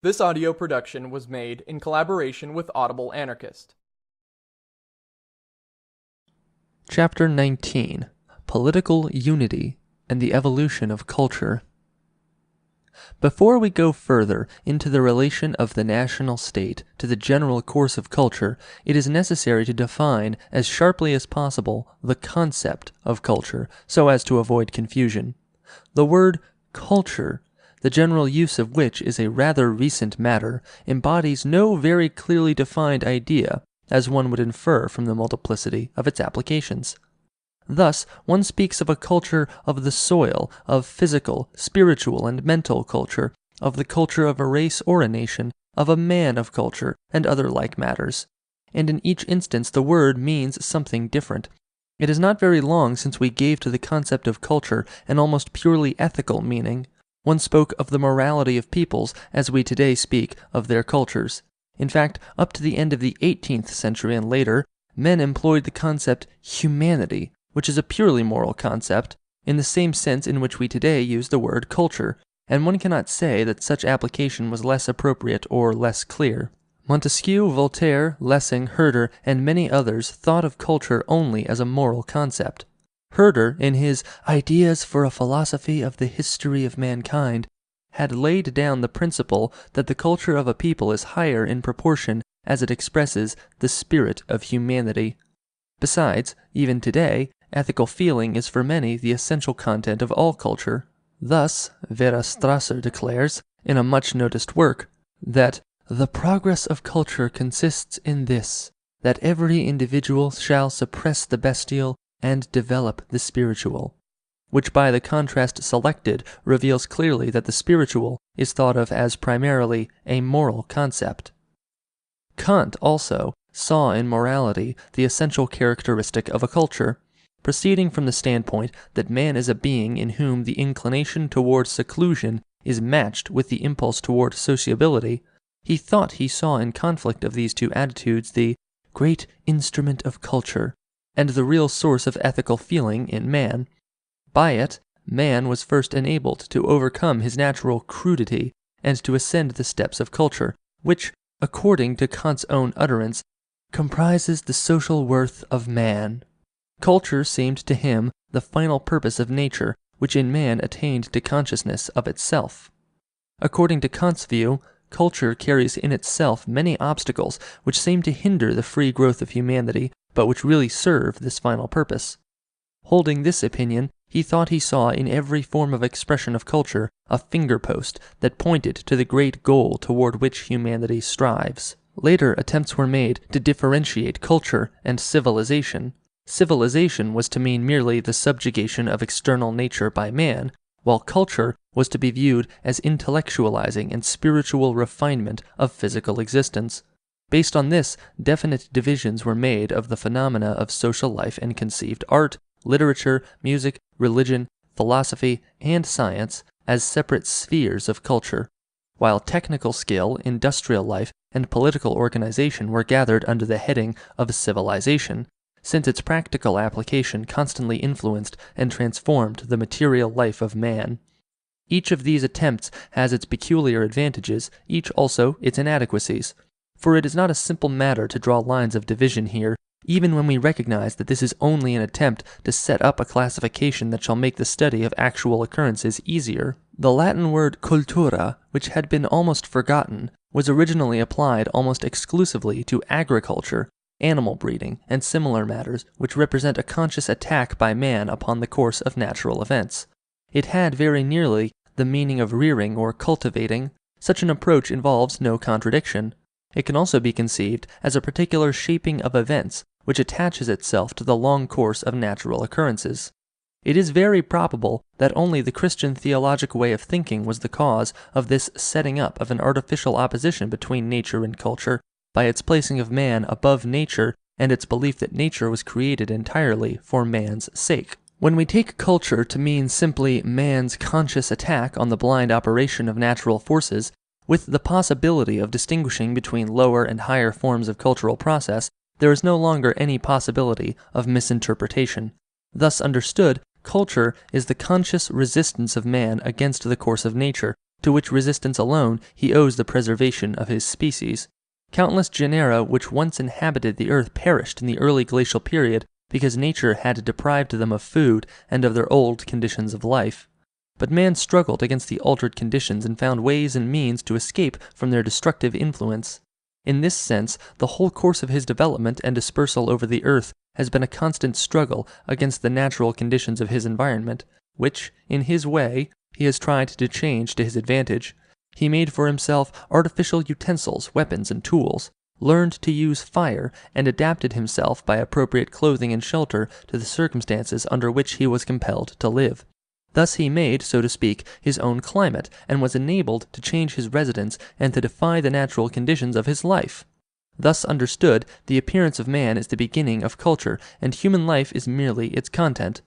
This audio production was made in collaboration with Audible Anarchist. Chapter 19: Political Unity and the Evolution of Culture. Before we go further into the relation of the national state to the general course of culture, it is necessary to define as sharply as possible the concept of culture, so as to avoid confusion. The word culture, the general use of which is a rather recent matter, embodies no very clearly defined idea, as one would infer from the multiplicity of its applications. Thus, one speaks of a culture of the soil, of physical, spiritual, and mental culture, of the culture of a race or a nation, of a man of culture, and other like matters. And in each instance the word means something different. It is not very long since we gave to the concept of culture an almost purely ethical meaning. One spoke of the morality of peoples as we today speak of their cultures. In fact, up to the end of the 18th century and later, men employed the concept humanity, which is a purely moral concept, in the same sense in which we today use the word culture, and one cannot say that such application was less appropriate or less clear. Montesquieu, Voltaire, Lessing, Herder, and many others thought of culture only as a moral concept. Herder, in his Ideas for a Philosophy of the History of Mankind, had laid down the principle that the culture of a people is higher in proportion as it expresses the spirit of humanity. Besides, even today, ethical feeling is for many the essential content of all culture. Thus, Vera Strasser declares, in a much-noticed work, that the progress of culture consists in this, that every individual shall suppress the bestial and develop the spiritual, which by the contrast selected reveals clearly that the spiritual is thought of as primarily a moral concept. Kant also saw in morality the essential characteristic of a culture, proceeding from the standpoint that man is a being in whom the inclination toward seclusion is matched with the impulse toward sociability. He thought he saw in conflict of these two attitudes the great instrument of culture, and the real source of ethical feeling in man. By it, man was first enabled to overcome his natural crudity and to ascend the steps of culture, which, according to Kant's own utterance, comprises the social worth of man. Culture seemed to him the final purpose of nature, which in man attained to consciousness of itself. According to Kant's view, culture carries in itself many obstacles which seem to hinder the free growth of humanity, but which really serve this final purpose. Holding this opinion, he thought he saw in every form of expression of culture a finger-post that pointed to the great goal toward which humanity strives. Later attempts were made to differentiate culture and civilization. Civilization was to mean merely the subjugation of external nature by man, while culture was to be viewed as intellectualizing and spiritual refinement of physical existence. Based on this, definite divisions were made of the phenomena of social life and conceived art, literature, music, religion, philosophy, and science as separate spheres of culture, while technical skill, industrial life, and political organization were gathered under the heading of civilization, since its practical application constantly influenced and transformed the material life of man. Each of these attempts has its peculiar advantages, each also its inadequacies. For it is not a simple matter to draw lines of division here, even when we recognize that this is only an attempt to set up a classification that shall make the study of actual occurrences easier. The Latin word cultura, which had been almost forgotten, was originally applied almost exclusively to agriculture, animal breeding, and similar matters which represent a conscious attack by man upon the course of natural events. It had very nearly the meaning of rearing or cultivating. Such an approach involves no contradiction. It can also be conceived as a particular shaping of events which attaches itself to the long course of natural occurrences. It is very probable that only the Christian theologic way of thinking was the cause of this setting up of an artificial opposition between nature and culture, by its placing of man above nature and its belief that nature was created entirely for man's sake. When we take culture to mean simply man's conscious attack on the blind operation of natural forces, with the possibility of distinguishing between lower and higher forms of cultural process, there is no longer any possibility of misinterpretation. Thus understood, culture is the conscious resistance of man against the course of nature, to which resistance alone he owes the preservation of his species. Countless genera which once inhabited the earth perished in the early glacial period because nature had deprived them of food and of their old conditions of life. But man struggled against the altered conditions and found ways and means to escape from their destructive influence. In this sense, the whole course of his development and dispersal over the earth has been a constant struggle against the natural conditions of his environment, which, in his way, he has tried to change to his advantage. He made for himself artificial utensils, weapons, and tools, learned to use fire, and adapted himself by appropriate clothing and shelter to the circumstances under which he was compelled to live. Thus he made, so to speak, his own climate, and was enabled to change his residence and to defy the natural conditions of his life. Thus understood, the appearance of man is the beginning of culture, and human life is merely its content.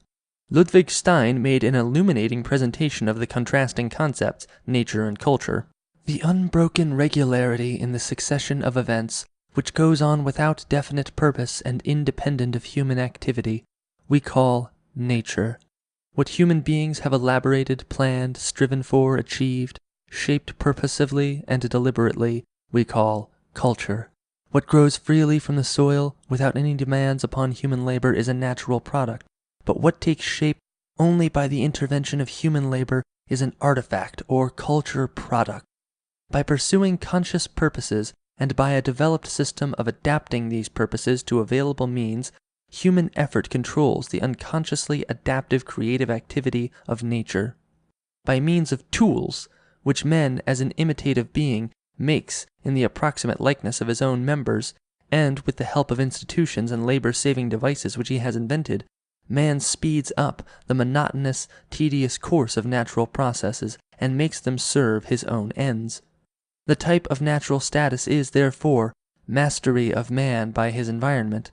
Ludwig Stein made an illuminating presentation of the contrasting concepts, nature and culture. The unbroken regularity in the succession of events, which goes on without definite purpose and independent of human activity, we call nature. What human beings have elaborated, planned, striven for, achieved, shaped purposively and deliberately, we call culture. What grows freely from the soil, without any demands upon human labor, is a natural product, but what takes shape only by the intervention of human labor is an artifact or culture product. By pursuing conscious purposes, and by a developed system of adapting these purposes to available means, human effort controls the unconsciously adaptive creative activity of nature. By means of tools, which man as an imitative being makes in the approximate likeness of his own members, and with the help of institutions and labor-saving devices which he has invented, man speeds up the monotonous, tedious course of natural processes and makes them serve his own ends. The type of natural status is, therefore, mastery of man by his environment.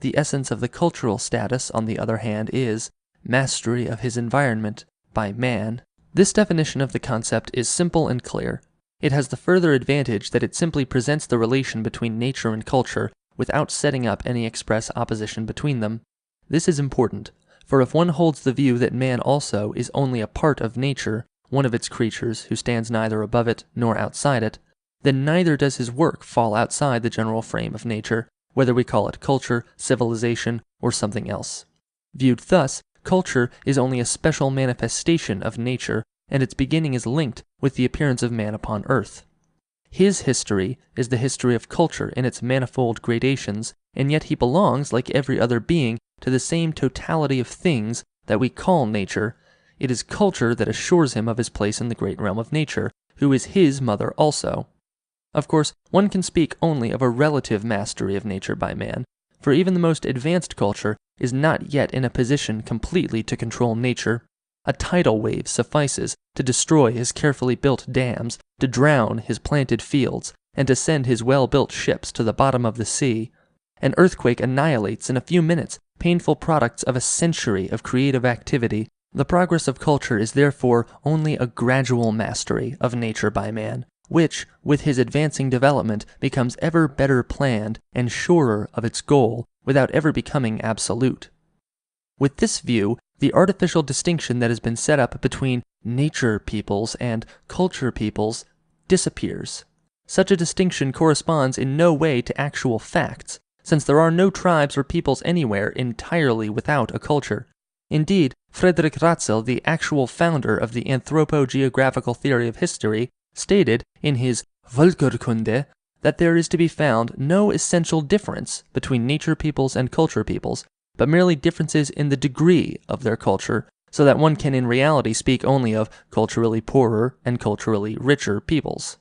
The essence of the cultural status, on the other hand, is mastery of his environment by man. This definition of the concept is simple and clear. It has the further advantage that it simply presents the relation between nature and culture without setting up any express opposition between them. This is important, for if one holds the view that man also is only a part of nature, one of its creatures who stands neither above it nor outside it, then neither does his work fall outside the general frame of nature, whether we call it culture, civilization, or something else. Viewed thus, culture is only a special manifestation of nature, and its beginning is linked with the appearance of man upon earth. His history is the history of culture in its manifold gradations, and yet he belongs, like every other being, to the same totality of things that we call nature. It is culture that assures him of his place in the great realm of nature, who is his mother also. Of course, one can speak only of a relative mastery of nature by man, for even the most advanced culture is not yet in a position completely to control nature. A tidal wave suffices to destroy his carefully built dams, to drown his planted fields, and to send his well-built ships to the bottom of the sea. An earthquake annihilates in a few minutes painful products of a century of creative activity. The progress of culture is therefore only a gradual mastery of nature by man, which, with his advancing development, becomes ever better planned and surer of its goal, without ever becoming absolute. With this view, the artificial distinction that has been set up between nature peoples and culture peoples disappears. Such a distinction corresponds in no way to actual facts, since there are no tribes or peoples anywhere entirely without a culture. Indeed, Friedrich Ratzel, the actual founder of the anthropo-geographical theory of history, stated in his Völkerkunde that there is to be found no essential difference between nature peoples and culture peoples, but merely differences in the degree of their culture, so that one can in reality speak only of culturally poorer and culturally richer peoples.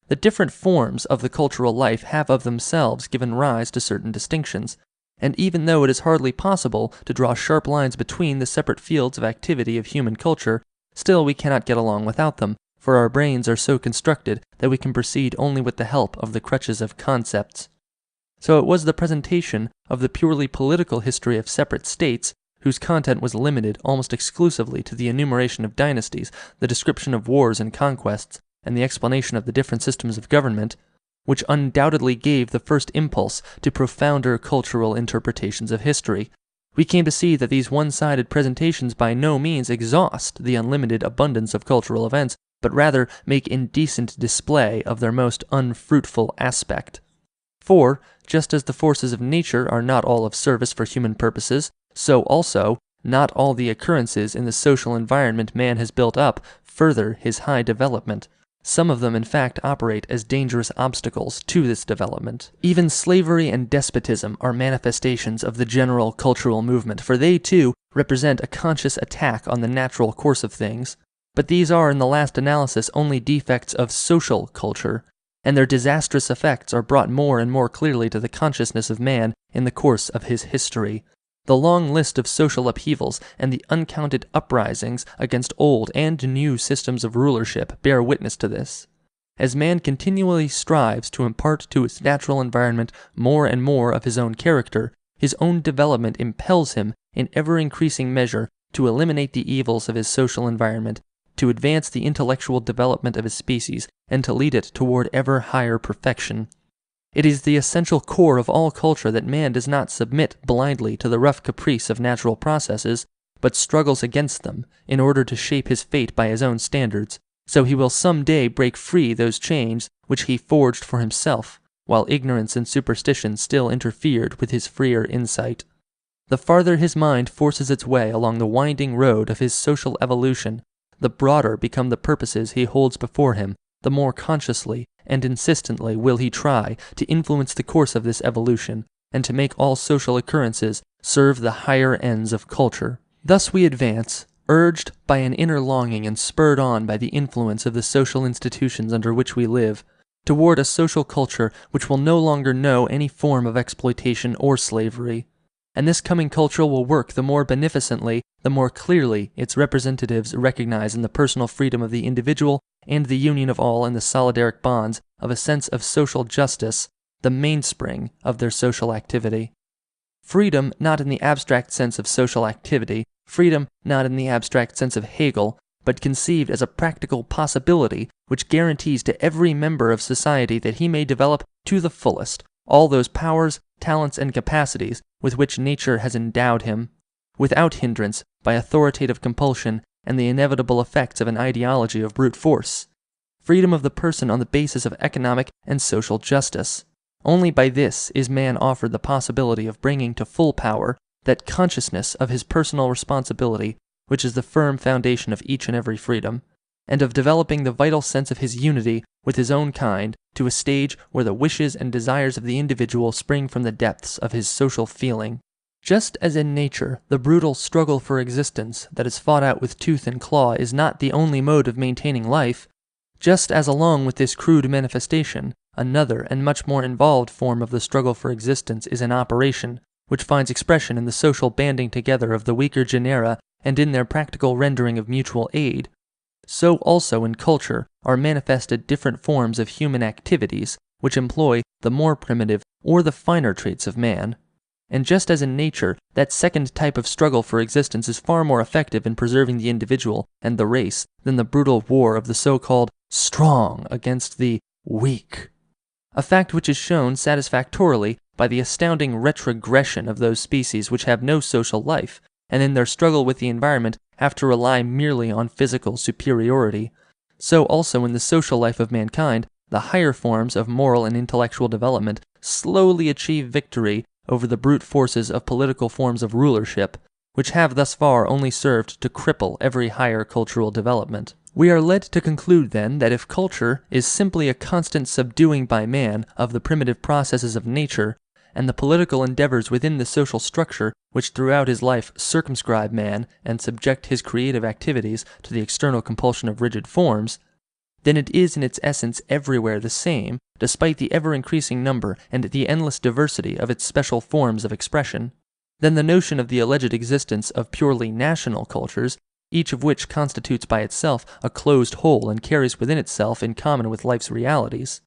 The different forms of the cultural life have of themselves given rise to certain distinctions, and even though it is hardly possible to draw sharp lines between the separate fields of activity of human culture, still we cannot get along without them, for our brains are so constructed that we can proceed only with the help of the crutches of concepts. So it was the presentation of the purely political history of separate states, whose content was limited almost exclusively to the enumeration of dynasties, the description of wars and conquests, and the explanation of the different systems of government, which undoubtedly gave the first impulse to profounder cultural interpretations of history. We came to see that these one-sided presentations by no means exhaust the unlimited abundance of cultural events, but rather make indecent display of their most unfruitful aspect. For, just as the forces of nature are not all of service for human purposes, so also, not all the occurrences in the social environment man has built up further his high development. Some of them, in fact, operate as dangerous obstacles to this development. Even slavery and despotism are manifestations of the general cultural movement, for they, too, represent a conscious attack on the natural course of things. But these are, in the last analysis, only defects of social culture, and their disastrous effects are brought more and more clearly to the consciousness of man in the course of his history. The long list of social upheavals and the uncounted uprisings against old and new systems of rulership bear witness to this. As man continually strives to impart to its natural environment more and more of his own character, his own development impels him in ever-increasing measure to eliminate the evils of his social environment, to advance the intellectual development of his species, and to lead it toward ever higher perfection. It is the essential core of all culture that man does not submit blindly to the rough caprice of natural processes, but struggles against them in order to shape his fate by his own standards, so he will some day break free those chains which he forged for himself, while ignorance and superstition still interfered with his freer insight. The farther his mind forces its way along the winding road of his social evolution, the broader become the purposes he holds before him, the more consciously and insistently will he try to influence the course of this evolution, and to make all social occurrences serve the higher ends of culture. Thus we advance, urged by an inner longing and spurred on by the influence of the social institutions under which we live, toward a social culture which will no longer know any form of exploitation or slavery. And this coming culture will work the more beneficently, the more clearly its representatives recognize in the personal freedom of the individual and the union of all in the solidaric bonds of a sense of social justice, the mainspring of their social activity. Freedom not in the abstract sense of social activity, freedom not in the abstract sense of Hegel, but conceived as a practical possibility which guarantees to every member of society that he may develop to the fullest all those powers, talents, and capacities with which nature has endowed him, without hindrance by authoritative compulsion and the inevitable effects of an ideology of brute force. Freedom of the person on the basis of economic and social justice. Only by this is man offered the possibility of bringing to full power that consciousness of his personal responsibility, which is the firm foundation of each and every freedom, and of developing the vital sense of his unity with his own kind to a stage where the wishes and desires of the individual spring from the depths of his social feeling. Just as in nature, the brutal struggle for existence that is fought out with tooth and claw is not the only mode of maintaining life, just as along with this crude manifestation, another and much more involved form of the struggle for existence is in operation, which finds expression in the social banding together of the weaker genera and in their practical rendering of mutual aid, so also in culture are manifested different forms of human activities which employ the more primitive or the finer traits of man. And just as in nature, that second type of struggle for existence is far more effective in preserving the individual and the race than the brutal war of the so-called strong against the weak. A fact which is shown satisfactorily by the astounding retrogression of those species which have no social life, and in their struggle with the environment have to rely merely on physical superiority. So also in the social life of mankind, the higher forms of moral and intellectual development slowly achieve victory over the brute forces of political forms of rulership, which have thus far only served to cripple every higher cultural development. We are led to conclude then that if culture is simply a constant subduing by man of the primitive processes of nature, and the political endeavors within the social structure which throughout his life circumscribe man and subject his creative activities to the external compulsion of rigid forms, then it is in its essence everywhere the same, despite the ever-increasing number and the endless diversity of its special forms of expression. Then the notion of the alleged existence of purely national cultures, each of which constitutes by itself a closed whole and carries within itself in common with life's realities.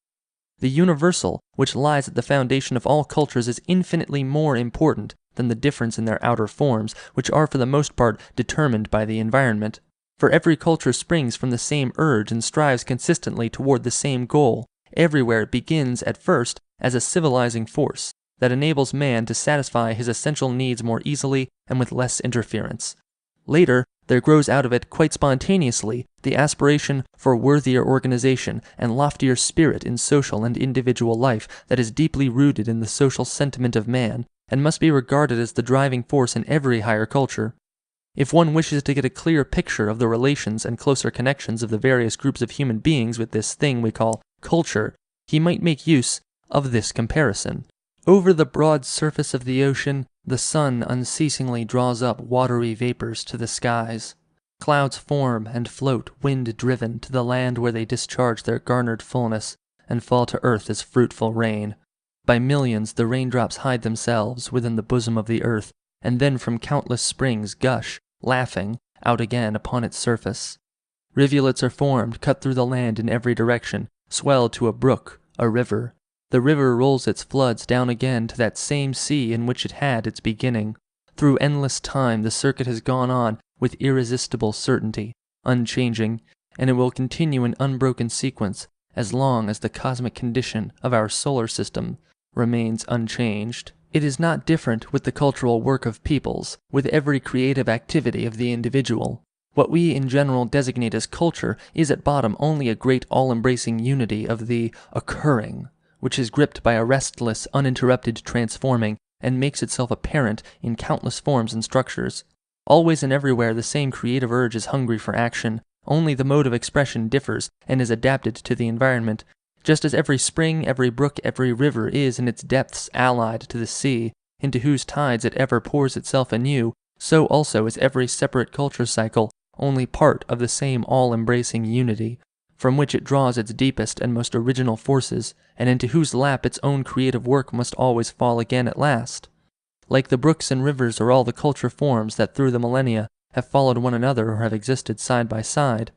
The universal, which lies at the foundation of all cultures, is infinitely more important than the difference in their outer forms, which are for the most part determined by the environment. For every culture springs from the same urge and strives consistently toward the same goal. Everywhere it begins at first as a civilizing force that enables man to satisfy his essential needs more easily and with less interference. Later, there grows out of it quite spontaneously the aspiration for worthier organization and loftier spirit in social and individual life that is deeply rooted in the social sentiment of man, and must be regarded as the driving force in every higher culture. If one wishes to get a clear picture of the relations and closer connections of the various groups of human beings with this thing we call culture, he might make use of this comparison. Over the broad surface of the ocean, the sun unceasingly draws up watery vapors to the skies. Clouds form and float, wind-driven, to the land where they discharge their garnered fullness and fall to earth as fruitful rain. By millions the raindrops hide themselves within the bosom of the earth, and then from countless springs gush, laughing, out again upon its surface. Rivulets are formed, cut through the land in every direction, swell to a brook, a river. The river rolls its floods down again to that same sea in which it had its beginning. Through endless time the circuit has gone on with irresistible certainty, unchanging, and it will continue in unbroken sequence as long as the cosmic condition of our solar system remains unchanged. It is not different with the cultural work of peoples, with every creative activity of the individual. What we in general designate as culture is at bottom only a great all-embracing unity of the occurring, which is gripped by a restless, uninterrupted transforming, and makes itself apparent in countless forms and structures. Always and everywhere the same creative urge is hungry for action, only the mode of expression differs and is adapted to the environment. Just as every spring, every brook, every river is in its depths allied to the sea, into whose tides it ever pours itself anew, so also is every separate culture cycle only part of the same all-embracing unity, from which it draws its deepest and most original forces, and into whose lap its own creative work must always fall again at last. Like the brooks and rivers are all the culture forms that through the millennia have followed one another or have existed side by side.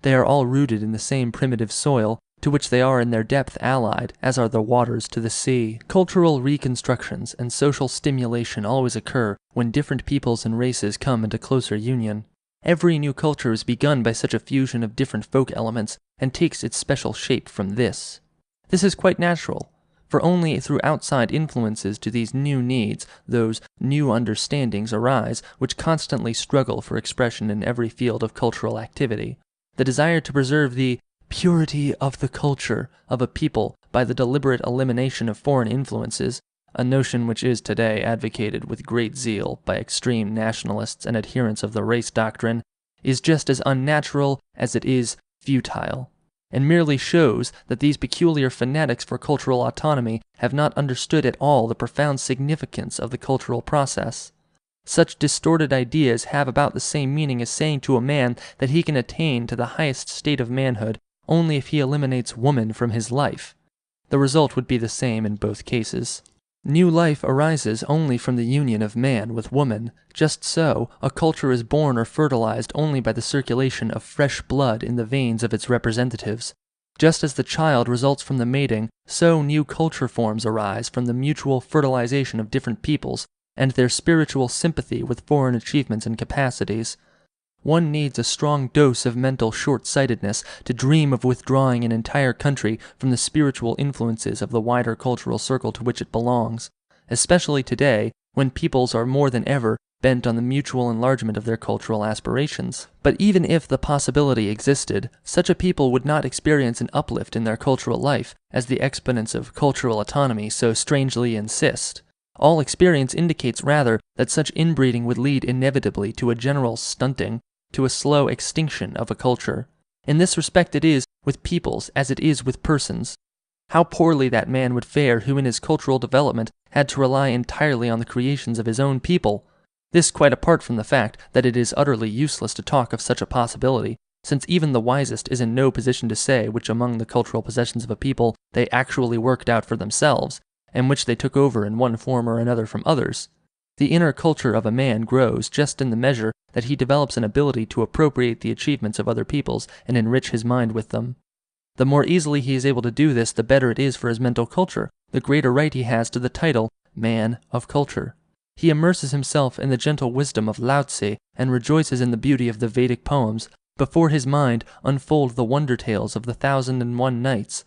They are all rooted in the same primitive soil, to which they are in their depth allied, as are the waters to the sea. Cultural reconstructions and social stimulation always occur when different peoples and races come into closer union. Every new culture is begun by such a fusion of different folk elements, and takes its special shape from this. This is quite natural, for only through outside influences do these new needs, those new understandings arise, which constantly struggle for expression in every field of cultural activity. The desire to preserve the purity of the culture of a people by the deliberate elimination of foreign influences, a notion which is today advocated with great zeal by extreme nationalists and adherents of the race doctrine, is just as unnatural as it is futile, and merely shows that these peculiar fanatics for cultural autonomy have not understood at all the profound significance of the cultural process. Such distorted ideas have about the same meaning as saying to a man that he can attain to the highest state of manhood only if he eliminates woman from his life. The result would be the same in both cases. New life arises only from the union of man with woman. Just so, a culture is born or fertilized only by the circulation of fresh blood in the veins of its representatives. Just as the child results from the mating, so new culture forms arise from the mutual fertilization of different peoples and their spiritual sympathy with foreign achievements and capacities. One needs a strong dose of mental short-sightedness to dream of withdrawing an entire country from the spiritual influences of the wider cultural circle to which it belongs, especially today, when peoples are more than ever bent on the mutual enlargement of their cultural aspirations. But even if the possibility existed, such a people would not experience an uplift in their cultural life, as the exponents of cultural autonomy so strangely insist. All experience indicates rather that such inbreeding would lead inevitably to a general stunting, to a slow extinction of a culture. In this respect it is with peoples as it is with persons. How poorly that man would fare who in his cultural development had to rely entirely on the creations of his own people. This quite apart from the fact that it is utterly useless to talk of such a possibility, since even the wisest is in no position to say which among the cultural possessions of a people they actually worked out for themselves, and which they took over in one form or another from others. The inner culture of a man grows just in the measure that he develops an ability to appropriate the achievements of other peoples and enrich his mind with them. The more easily he is able to do this, the better it is for his mental culture, the greater right he has to the title, man of culture. He immerses himself in the gentle wisdom of Lao Tse and rejoices in the beauty of the Vedic poems. Before his mind unfold the wonder tales of the 1001 Nights,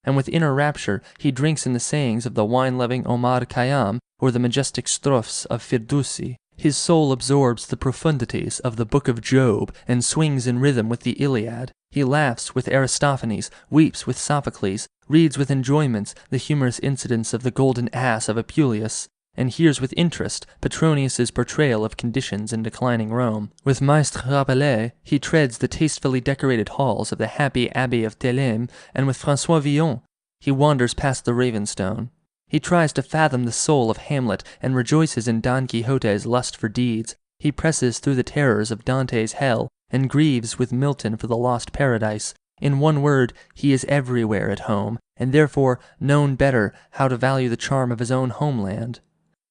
and with inner rapture he drinks in the sayings of the wine-loving Omar Khayyam or the majestic strophes of Firdusi. His soul absorbs the profundities of the Book of Job and swings in rhythm with the Iliad. He laughs with Aristophanes, weeps with Sophocles, reads with enjoyment the humorous incidents of the golden ass of Apuleius, and hears with interest Petronius's portrayal of conditions in declining Rome. With Maistre Rabelais, he treads the tastefully decorated halls of the happy Abbey of Thélème, and with François Villon, he wanders past the Ravenstone. He tries to fathom the soul of Hamlet and rejoices in Don Quixote's lust for deeds. He presses through the terrors of Dante's hell and grieves with Milton for the lost paradise. In one word, he is everywhere at home, and therefore known better how to value the charm of his own homeland.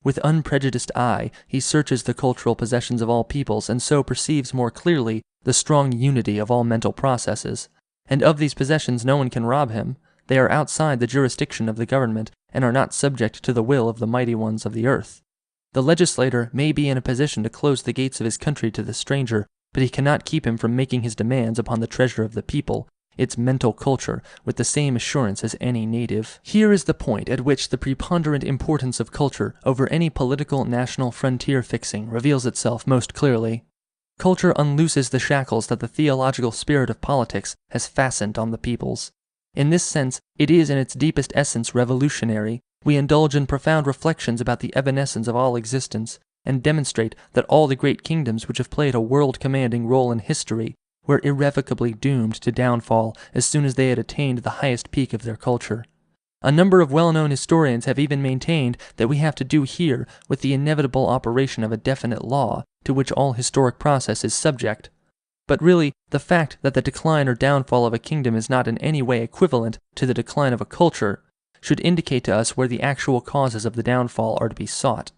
With unprejudiced eye, he searches the cultural possessions of all peoples and so perceives more clearly the strong unity of all mental processes. And of these possessions no one can rob him. They are outside the jurisdiction of the government and are not subject to the will of the mighty ones of the earth. The legislator may be in a position to close the gates of his country to the stranger, but he cannot keep him from making his demands upon the treasure of the people, its mental culture, with the same assurance as any native. Here is the point at which the preponderant importance of culture over any political national frontier fixing reveals itself most clearly. Culture unlooses the shackles that the theological spirit of politics has fastened on the peoples. In this sense, it is in its deepest essence revolutionary. We indulge in profound reflections about the evanescence of all existence, and demonstrate that all the great kingdoms which have played a world-commanding role in history were irrevocably doomed to downfall as soon as they had attained the highest peak of their culture. A number of well-known historians have even maintained that we have to do here with the inevitable operation of a definite law to which all historic process is subject. But really, the fact that the decline or downfall of a kingdom is not in any way equivalent to the decline of a culture should indicate to us where the actual causes of the downfall are to be sought.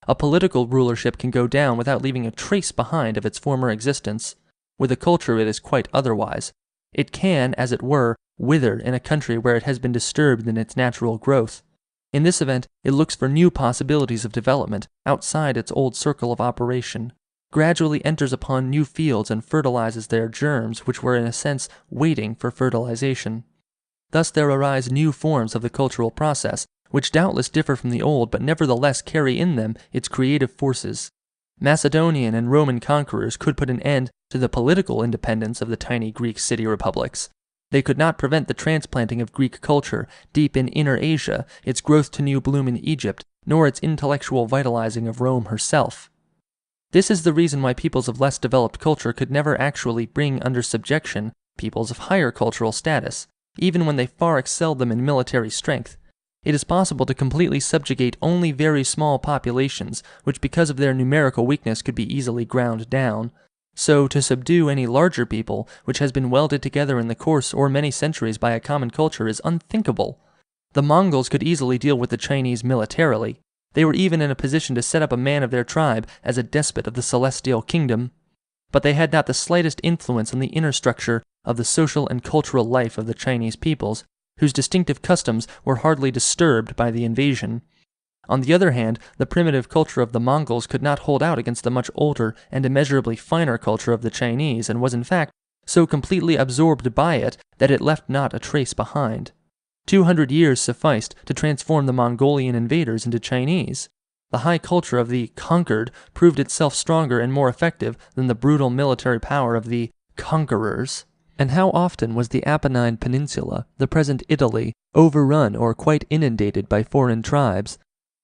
A political rulership can go down without leaving a trace behind of its former existence. With a culture it is quite otherwise. It can, as it were, wither in a country where it has been disturbed in its natural growth. In this event, it looks for new possibilities of development outside its old circle of operation, gradually enters upon new fields and fertilizes their germs which were in a sense waiting for fertilization. Thus there arise new forms of the cultural process, which doubtless differ from the old but nevertheless carry in them its creative forces. Macedonian and Roman conquerors could put an end to the political independence of the tiny Greek city republics. They could not prevent the transplanting of Greek culture deep in Inner Asia, its growth to new bloom in Egypt, nor its intellectual vitalizing of Rome herself. This is the reason why peoples of less developed culture could never actually bring under subjection peoples of higher cultural status, even when they far excelled them in military strength. It is possible to completely subjugate only very small populations, which because of their numerical weakness could be easily ground down. So, to subdue any larger people, which has been welded together in the course or many centuries by a common culture, is unthinkable. The Mongols could easily deal with the Chinese militarily. They were even in a position to set up a man of their tribe as a despot of the Celestial Kingdom. But they had not the slightest influence on the inner structure of the social and cultural life of the Chinese peoples, whose distinctive customs were hardly disturbed by the invasion. On the other hand, the primitive culture of the Mongols could not hold out against the much older and immeasurably finer culture of the Chinese, and was in fact so completely absorbed by it that it left not a trace behind. 200 years sufficed to transform the Mongolian invaders into Chinese. The high culture of the conquered proved itself stronger and more effective than the brutal military power of the conquerors. And how often was the Apennine Peninsula, the present Italy, overrun or quite inundated by foreign tribes?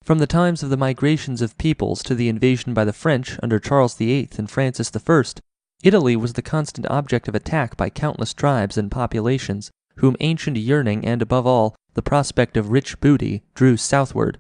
From the times of the migrations of peoples to the invasion by the French under Charles VIII and Francis I, Italy was the constant object of attack by countless tribes and populations, whom ancient yearning and, above all, the prospect of rich booty drew southward.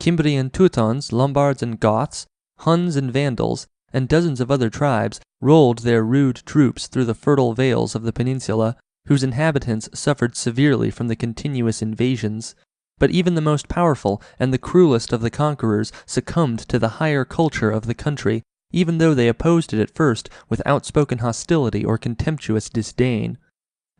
Cimbrian Teutons, Lombards and Goths, Huns and Vandals, and dozens of other tribes rolled their rude troops through the fertile vales of the peninsula, whose inhabitants suffered severely from the continuous invasions. But even the most powerful and the cruelest of the conquerors succumbed to the higher culture of the country, even though they opposed it at first with outspoken hostility or contemptuous disdain.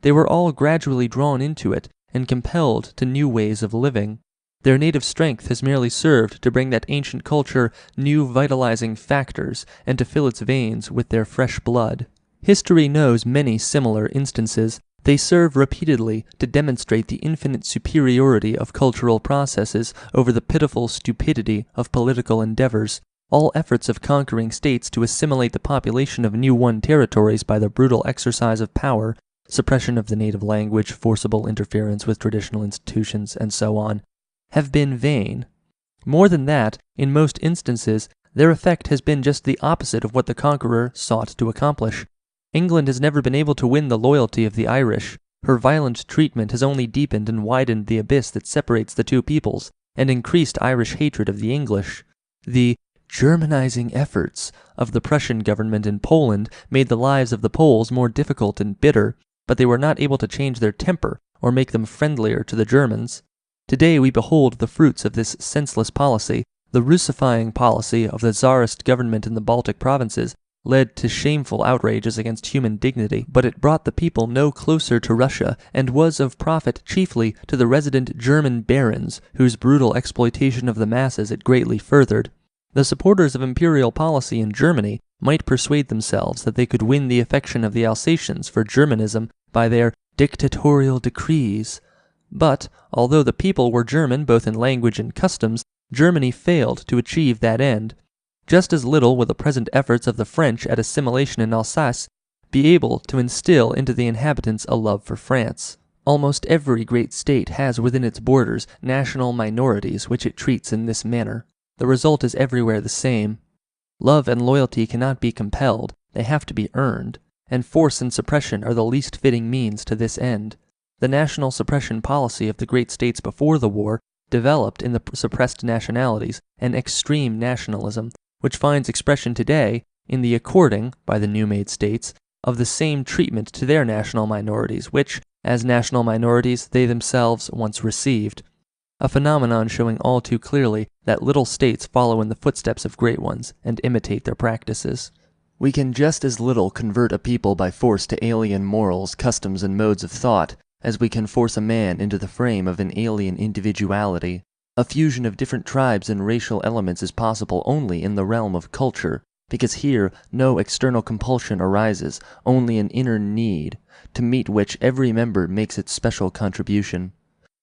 They were all gradually drawn into it and compelled to new ways of living. Their native strength has merely served to bring that ancient culture new vitalizing factors and to fill its veins with their fresh blood. History knows many similar instances. They serve repeatedly to demonstrate the infinite superiority of cultural processes over the pitiful stupidity of political endeavors. All efforts of conquering states to assimilate the population of new won territories by the brutal exercise of power, suppression of the native language, forcible interference with traditional institutions, and so on, have been vain. More than that, in most instances, their effect has been just the opposite of what the conqueror sought to accomplish. England has never been able to win the loyalty of the Irish. Her violent treatment has only deepened and widened the abyss that separates the two peoples, and increased Irish hatred of the English. The Germanizing efforts of the Prussian government in Poland made the lives of the Poles more difficult and bitter, but they were not able to change their temper or make them friendlier to the Germans. Today we behold the fruits of this senseless policy. The Russifying policy of the Tsarist government in the Baltic provinces led to shameful outrages against human dignity, but it brought the people no closer to Russia, and was of profit chiefly to the resident German barons, whose brutal exploitation of the masses it greatly furthered. The supporters of imperial policy in Germany might persuade themselves that they could win the affection of the Alsatians for Germanism by their dictatorial decrees. But, although the people were German both in language and customs, Germany failed to achieve that end. Just as little will the present efforts of the French at assimilation in Alsace be able to instill into the inhabitants a love for France. Almost every great state has within its borders national minorities which it treats in this manner. The result is everywhere the same. Love and loyalty cannot be compelled, they have to be earned, and force and suppression are the least fitting means to this end. The national suppression policy of the great states before the war developed in the suppressed nationalities an extreme nationalism, which finds expression today in the according, by the new-made states, of the same treatment to their national minorities, which, as national minorities, they themselves once received. A phenomenon showing all too clearly that little states follow in the footsteps of great ones and imitate their practices. We can just as little convert a people by force to alien morals, customs, and modes of thought, as we can force a man into the frame of an alien individuality. A fusion of different tribes and racial elements is possible only in the realm of culture, because here no external compulsion arises, only an inner need, to meet which every member makes its special contribution.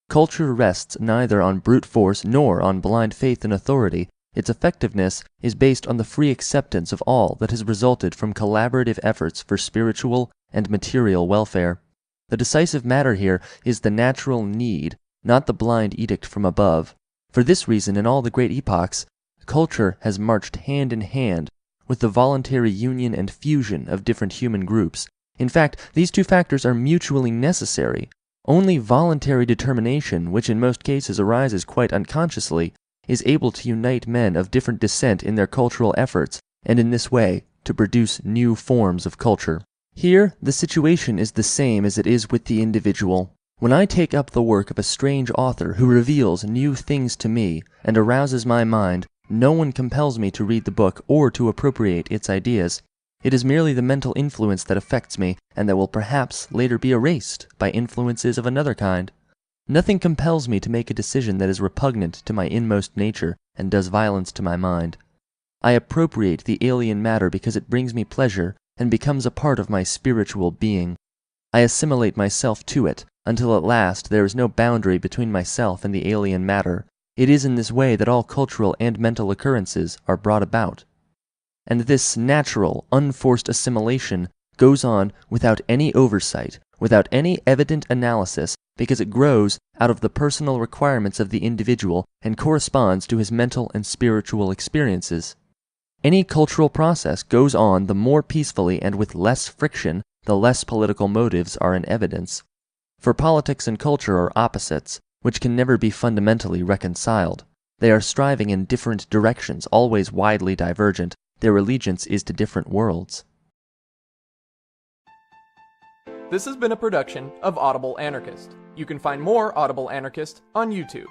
Culture rests neither on brute force nor on blind faith in authority. Its effectiveness is based on the free acceptance of all that has resulted from collaborative efforts for spiritual and material welfare. The decisive matter here is the natural need, not the blind edict from above. For this reason, in all the great epochs, culture has marched hand in hand with the voluntary union and fusion of different human groups. In fact, these two factors are mutually necessary. Only voluntary determination, which in most cases arises quite unconsciously, is able to unite men of different descent in their cultural efforts, and in this way to produce new forms of culture. Here, the situation is the same as it is with the individual. When I take up the work of a strange author who reveals new things to me and arouses my mind, no one compels me to read the book or to appropriate its ideas. It is merely the mental influence that affects me, and that will perhaps later be erased by influences of another kind. Nothing compels me to make a decision that is repugnant to my inmost nature and does violence to my mind. I appropriate the alien matter because it brings me pleasure and becomes a part of my spiritual being. I assimilate myself to it, until at last there is no boundary between myself and the alien matter. It is in this way that all cultural and mental occurrences are brought about. And this natural, unforced assimilation goes on without any oversight, without any evident analysis, because it grows out of the personal requirements of the individual and corresponds to his mental and spiritual experiences. Any cultural process goes on the more peacefully and with less friction, the less political motives are in evidence. For politics and culture are opposites, which can never be fundamentally reconciled. They are striving in different directions, always widely divergent. Their allegiance is to different worlds. This has been a production of Audible Anarchist. You can find more Audible Anarchist on YouTube.